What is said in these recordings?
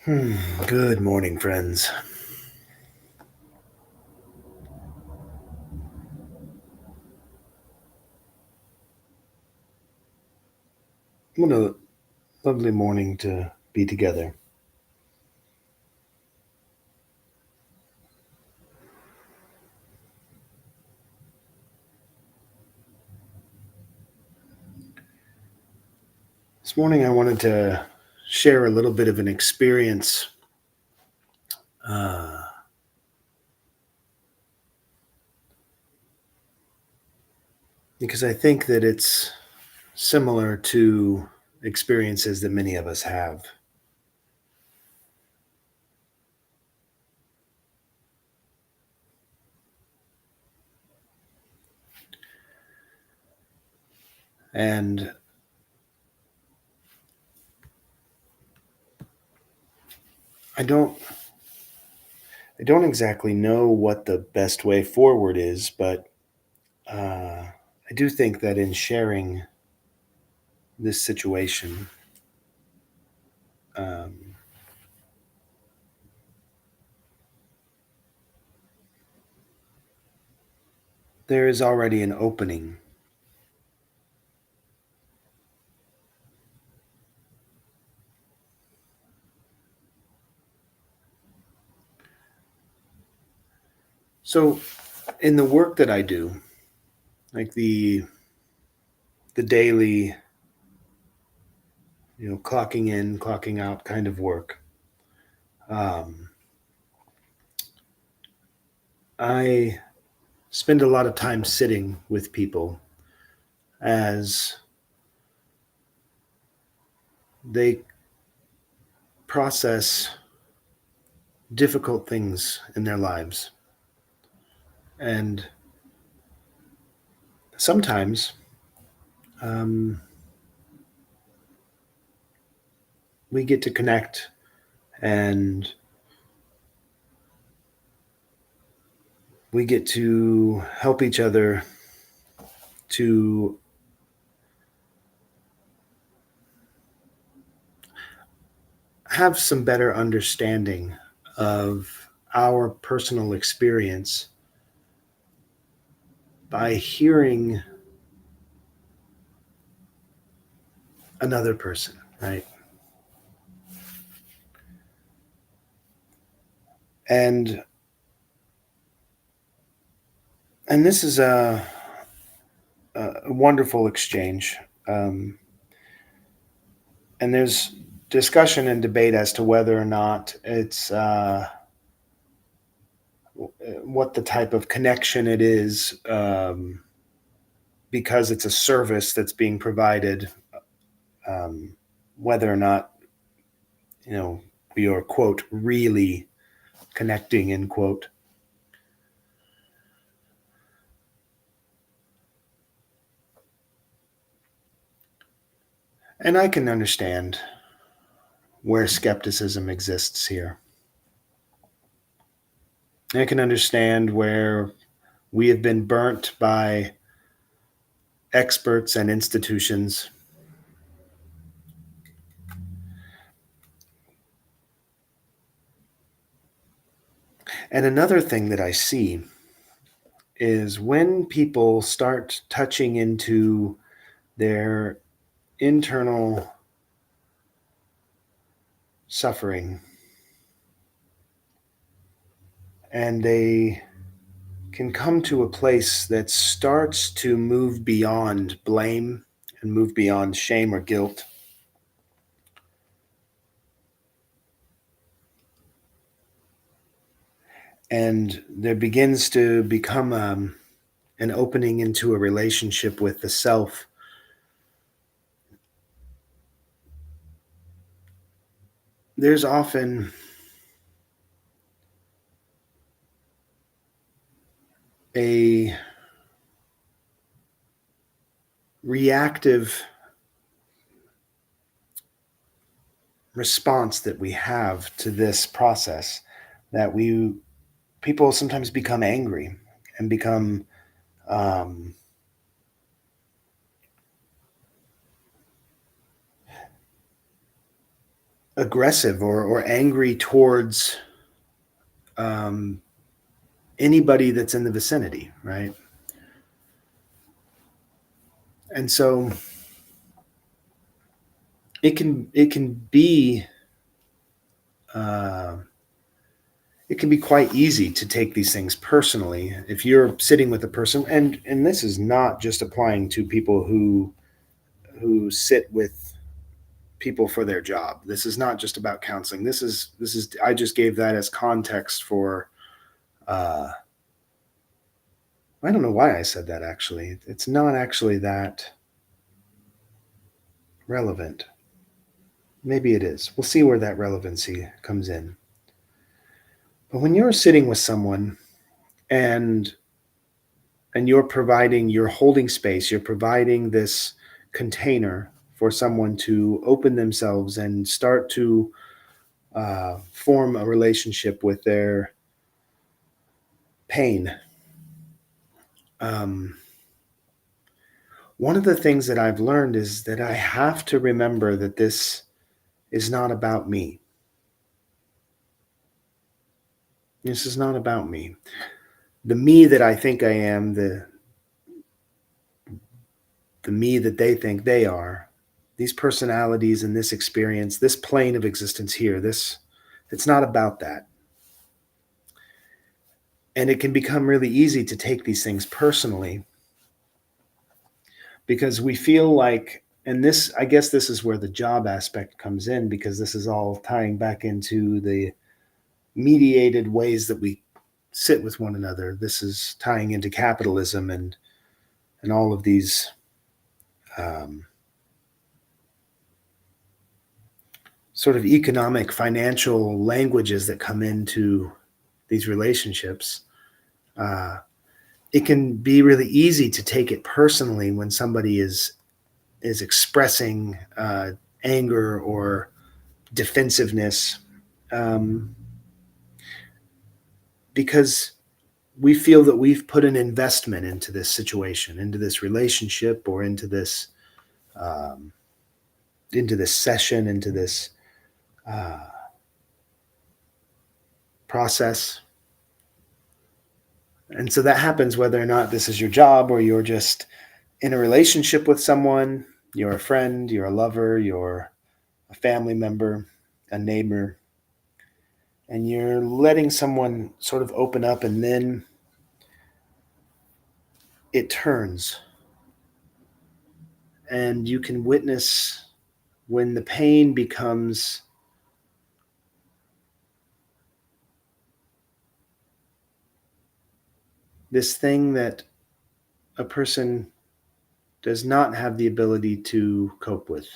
Good morning, friends. What a lovely morning to be together. This morning, I wanted to share a little bit of an experience uh, because I think that it's similar to experiences that many of us have. And I don't I don't exactly know what the best way forward is, but I do think that in sharing this situation, um, there is already an opening. So, in the work that I do, like the daily, clocking in, clocking out kind of work, um, I spend a lot of time sitting with people as they process difficult things in their lives. And sometimes um, we get to connect and we get to help each other to have some better understanding of our personal experience by hearing another person, right? And this is a wonderful exchange. Um, and there's discussion and debate as to whether or not it's what the type of connection it is, because it's a service that's being provided, um, whether or not we are, quote, really connecting, end quote. And I can understand where skepticism exists here. I can understand where we have been burnt by experts and institutions. And another thing that I see is when people start touching into their internal suffering and they can come to a place that starts to move beyond blame and move beyond shame or guilt. And there begins to become an opening into a relationship with the self. There's often a reactive response that we have to this process, that we people sometimes become angry and become um, aggressive or angry towards um, anybody that's in the vicinity, right? And so it can be uh, it can be quite easy to take these things personally if you're sitting with a person, and this is not just applying to people who sit with people for their job. This is not just about counseling. This is I just gave that as context for I don't know why I said that actually. It's not actually that relevant. Maybe it is. We'll see where that relevancy comes in. But when you're sitting with someone and you're holding space, you're providing this container for someone to open themselves and start to form a relationship with their pain. Um, One of the things that I've learned is that I have to remember that this is not about me. This is not about me. The me that I think I am, the me that they think they are, these personalities and this experience, this plane of existence here, it's not about that. And it can become really easy to take these things personally because we feel like, and this, I guess this is where the job aspect comes in, because this is all tying back into the mediated ways that we sit with one another. This is tying into capitalism and all of these um, sort of economic, financial languages that come into these relationships. Uh, it can be really easy to take it personally when somebody is expressing anger or defensiveness, um, because we feel that we've put an investment into this situation, into this relationship, or um, into this session, into this uh, process. And so that happens whether or not this is your job or you're just in a relationship with someone. You're a friend, you're a lover, you're a family member, a neighbor, and you're letting someone sort of open up, and then it turns, and you can witness when the pain becomes this thing that a person does not have the ability to cope with,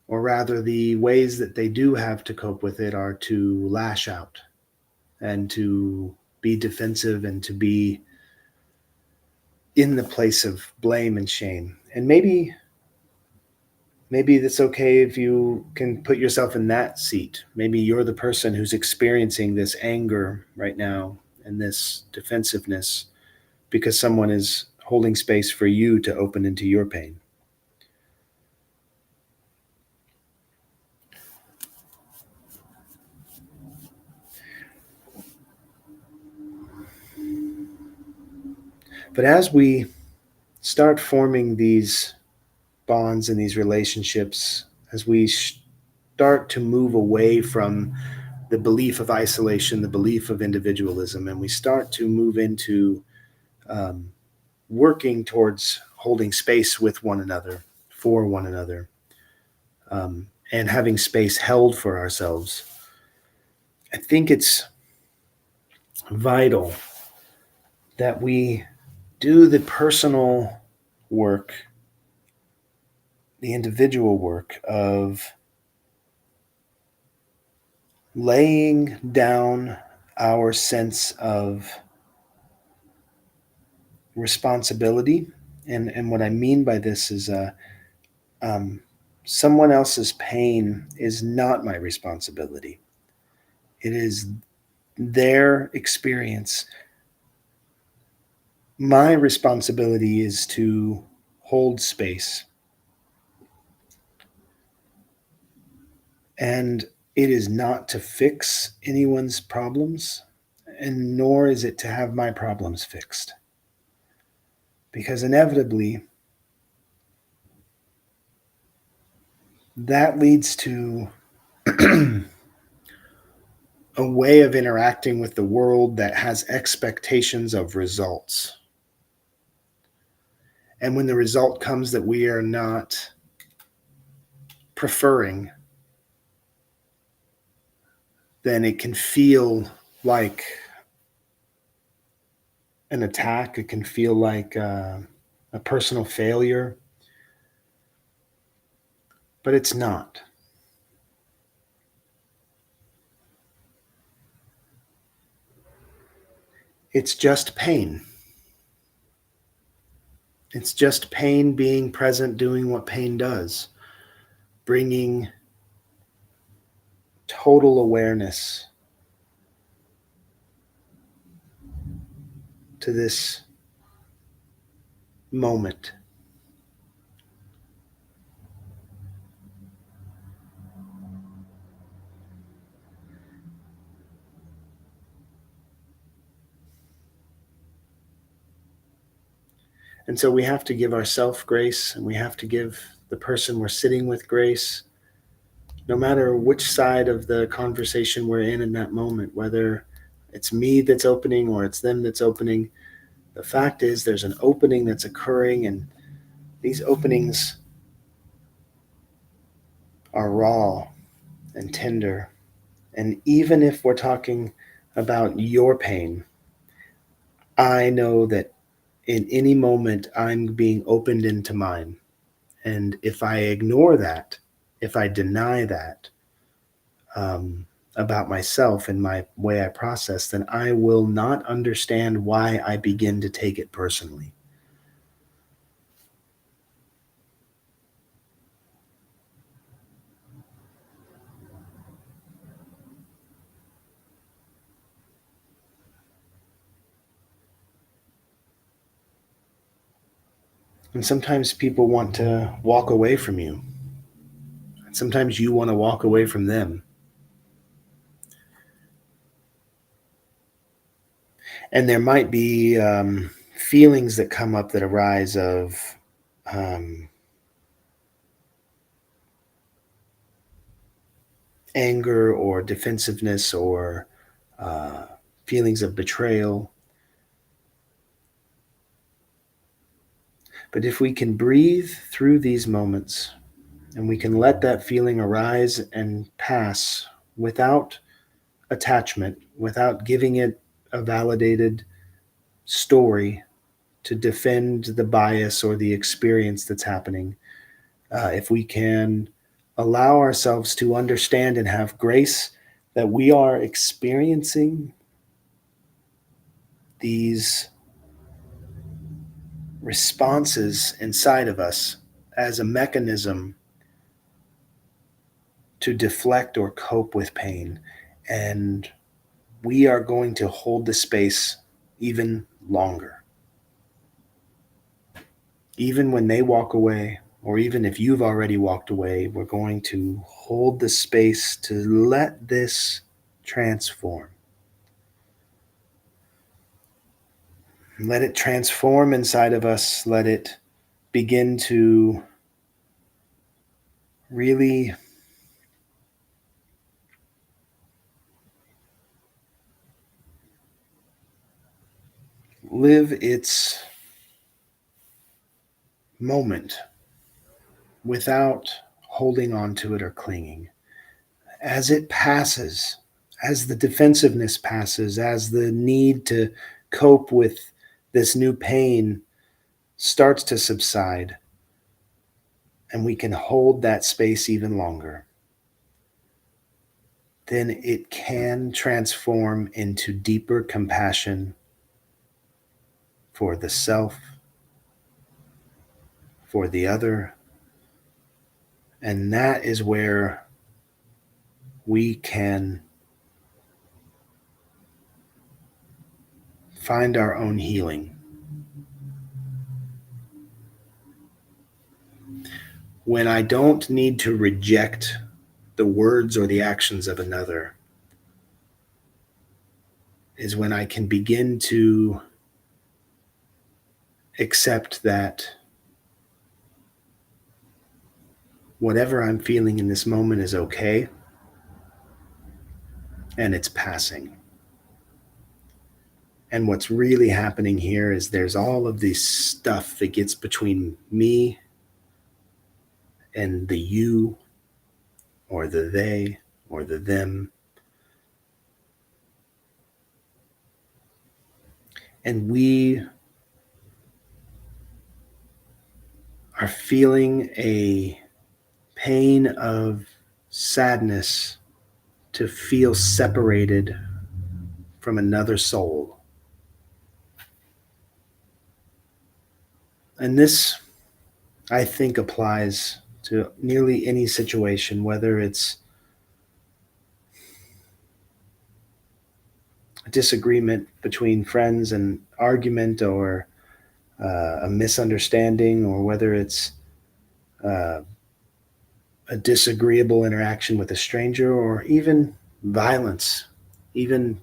or rather the ways that they do have to cope with it are to lash out and to be defensive and to be in the place of blame and shame. And maybe that's okay if you can put yourself in that seat. Maybe you're the person who's experiencing this anger right now and this defensiveness because someone is holding space for you to open into your pain. But as we start forming these bonds and these relationships, as we start to move away from the belief of isolation, the belief of individualism, and we start to move into um, working towards holding space with one another, for one another, and having space held for ourselves, I think it's vital that we do the personal work, the individual work of laying down our sense of responsibility. And what I mean by this is um, someone else's pain is not my responsibility. It is their experience. My responsibility is to hold space, And it is not to fix anyone's problems, and nor is it to have my problems fixed. Because inevitably, that leads to a way of interacting with the world that has expectations of results. And when the result comes that we are not preferring, then it can feel like an attack. It can feel like a personal failure, but it's not. It's just pain. It's just pain being present, doing what pain does, bringing total awareness to this moment. And so we have to give ourselves grace, and we have to give the person we're sitting with grace, no matter which side of the conversation we're in that moment, whether it's me that's opening or it's them that's opening. The fact is, there's an opening that's occurring, and these openings are raw and tender. And even if we're talking about your pain, I know that in any moment I'm being opened into mine. And if I ignore that, if I deny that about myself and my way I process, then I will not understand why I begin to take it personally. And sometimes people want to walk away from you. Sometimes you want to walk away from them. And there might be feelings that come up that arise of um, anger or defensiveness or uh, feelings of betrayal. But if we can breathe through these moments and we can let that feeling arise and pass without attachment, without giving it a validated story to defend the bias or the experience that's happening, if we can allow ourselves to understand and have grace that we are experiencing these responses inside of us as a mechanism to deflect or cope with pain. And we are going to hold the space even longer. Even when they walk away, or even if you've already walked away, we're going to hold the space to let this transform. Let it transform inside of us. Let it begin to really live its moment without holding on to it or clinging. As it passes, as the defensiveness passes, as the need to cope with this new pain starts to subside, and we can hold that space even longer, then it can transform into deeper compassion for the self, for the other. And that is where we can find our own healing. When I don't need to reject the words or the actions of another is when I can begin to accept that whatever I'm feeling in this moment is okay and it's passing. And what's really happening here is there's all of this stuff that gets between me and the you or the they or the them. And we are feeling a pain of sadness to feel separated from another soul. And this, I think, applies to nearly any situation, whether it's a disagreement between friends, an argument, or a misunderstanding, or whether it's uh, a disagreeable interaction with a stranger, or even violence, even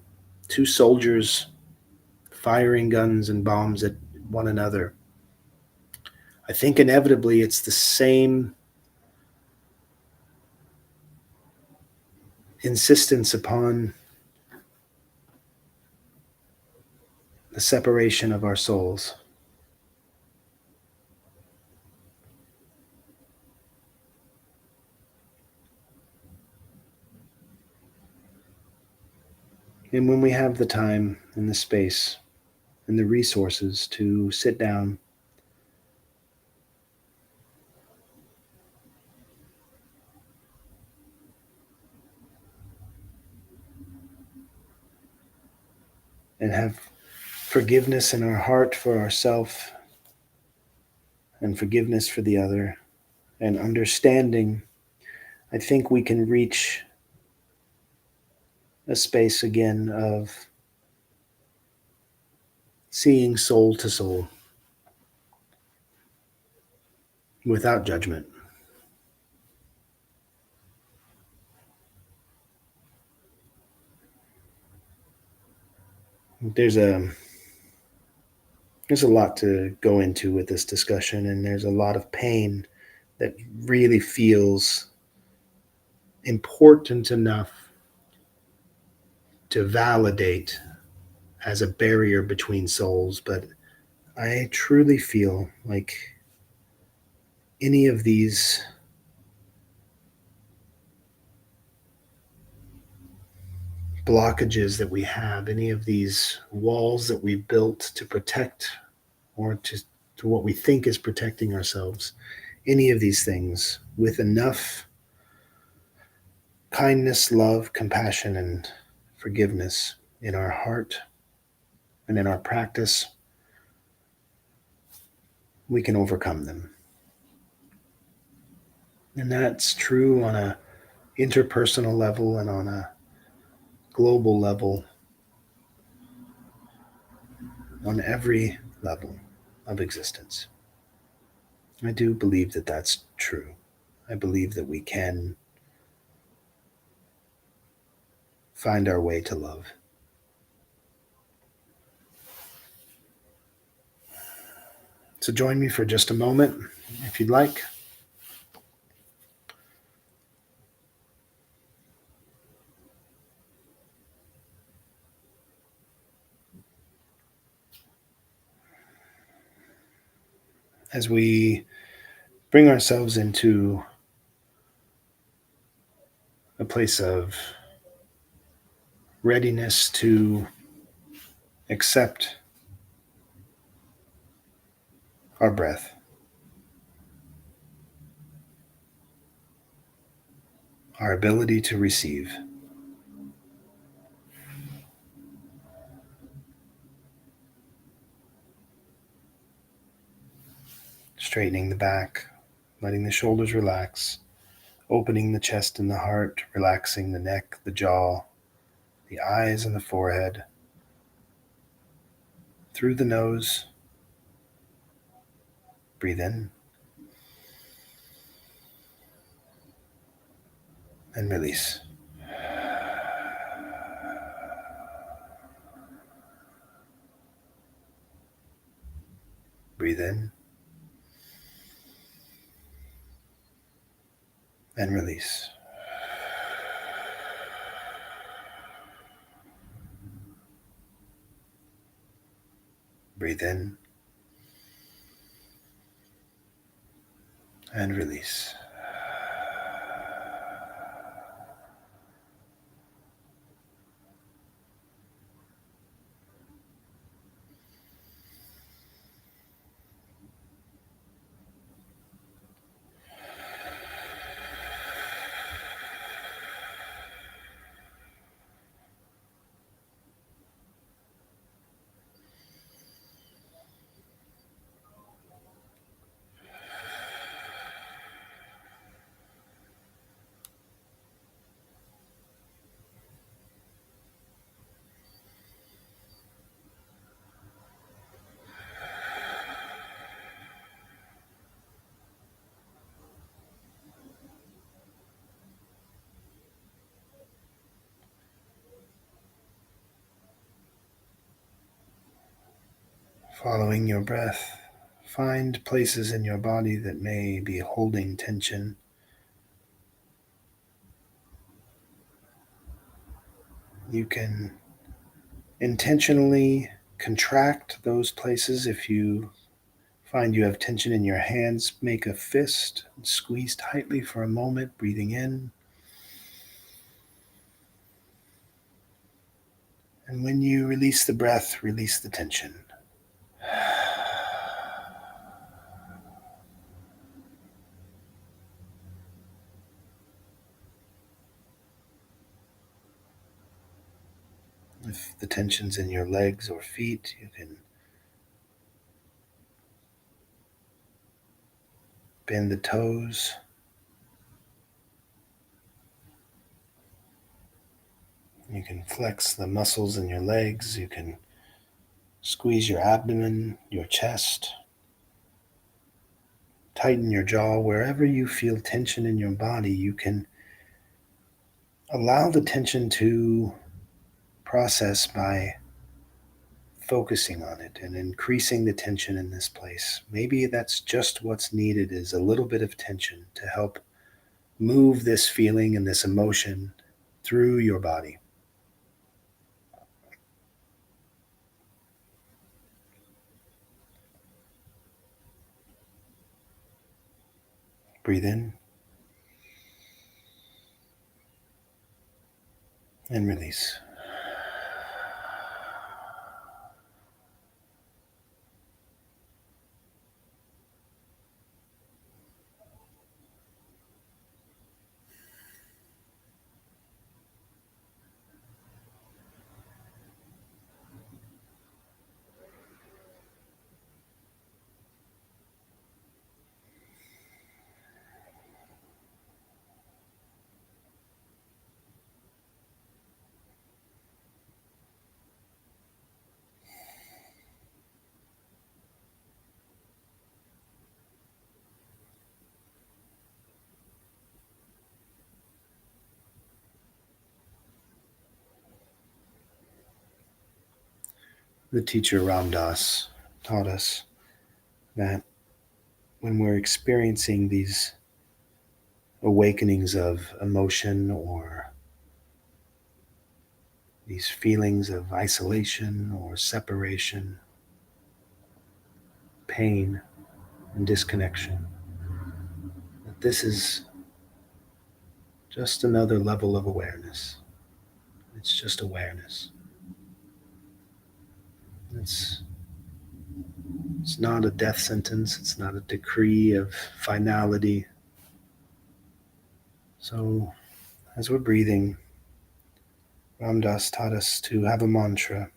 two soldiers firing guns and bombs at one another. I think inevitably it's the same insistence upon the separation of our souls. And when we have the time and the space and the resources to sit down and have forgiveness in our heart for ourselves and forgiveness for the other and understanding, I think we can reach a space again of seeing soul to soul without judgment. There's a there's a lot to go into with this discussion, and there's a lot of pain that really feels important enough to validate as a barrier between souls. But I truly feel like any of these blockages that we have, any of these walls that we built to protect or to what we think is protecting ourselves, any of these things with enough kindness, love, compassion, and forgiveness in our heart and in our practice, we can overcome them. And that's true on a interpersonal level and on a global level, on every level of existence. I do believe that that's true. I believe that we can find our way to love. So join me for just a moment, if you'd like. As we bring ourselves into a place of readiness to accept our breath, our ability to receive, straightening the back, letting the shoulders relax, opening the chest and the heart, relaxing the neck, the jaw, the eyes and the forehead, through the nose. Breathe in and release. Breathe in and release. Breathe in and release. Following your breath, find places in your body that may be holding tension. You can intentionally contract those places. If you find you have tension in your hands, make a fist, squeeze tightly for a moment, breathing in. And when you release the breath, release the tension. If the tension's in your legs or feet, you can bend the toes. You can flex the muscles in your legs. You can squeeze your abdomen, your chest. Tighten your jaw. Wherever you feel tension in your body, you can allow the tension to process by focusing on it and increasing the tension in this place. Maybe that's just what's needed, is a little bit of tension to help move this feeling and this emotion through your body. Breathe in and release. The teacher Ram Dass taught us that when we're experiencing these awakenings of emotion or these feelings of isolation or separation, pain, and disconnection, that this is just another level of awareness. It's just awareness. It's, it's not a death sentence. It's not a decree of finality. So, as we're breathing, Ram Dass taught us to have a mantra.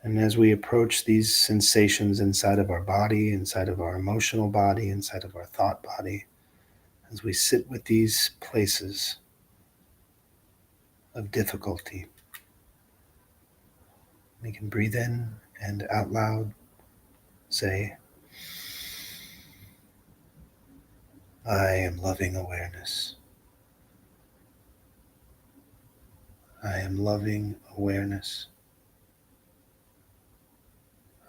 And as we approach these sensations inside of our body, inside of our emotional body, inside of our thought body, as we sit with these places of difficulty, we can breathe in and out loud say, I am loving awareness. I am loving awareness.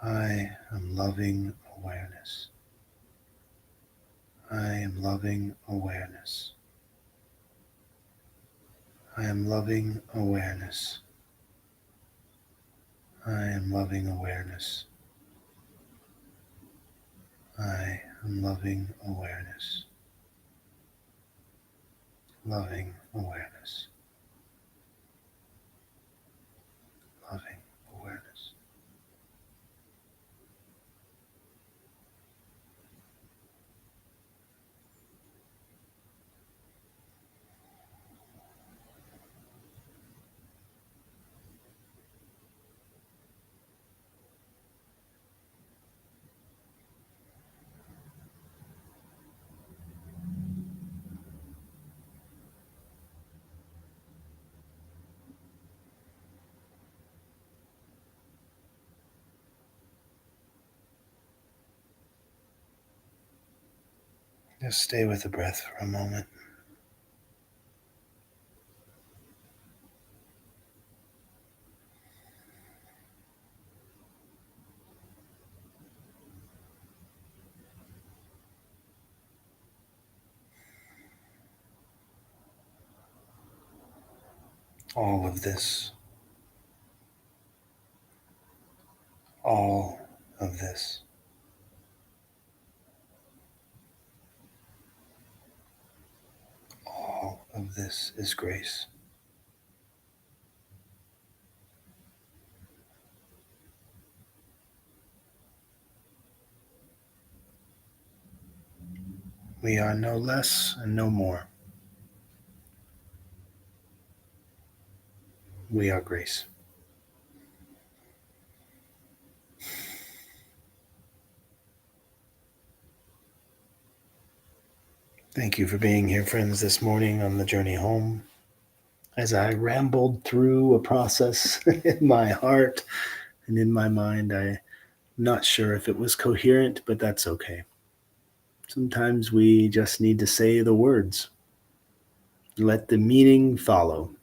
I am loving awareness. I am loving awareness. I am loving awareness. I am loving awareness. I am loving awareness. Loving awareness. Loving awareness. Just stay with the breath for a moment. All of this, all of this, all of this is grace. We are no less and no more. We are grace. Thank you for being here, friends, this morning on the journey home. As I rambled through a process in my heart and in my mind, I'm not sure if it was coherent, but that's okay. Sometimes we just need to say the words, let the meaning follow.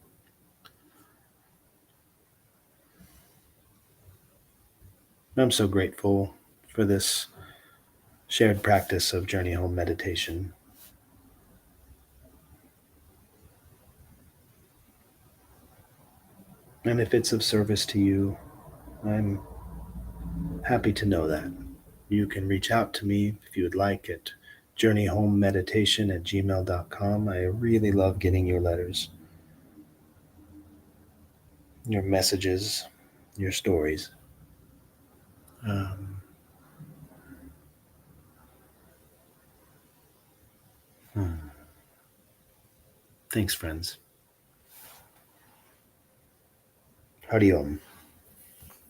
I'm so grateful for this shared practice of journey home meditation. And if it's of service to you, I'm happy to know that. You can reach out to me if you would like at journeyhomemeditation@gmail.com. I really love getting your letters, your messages, your stories. Um, hmm. Thanks, friends. Hariom.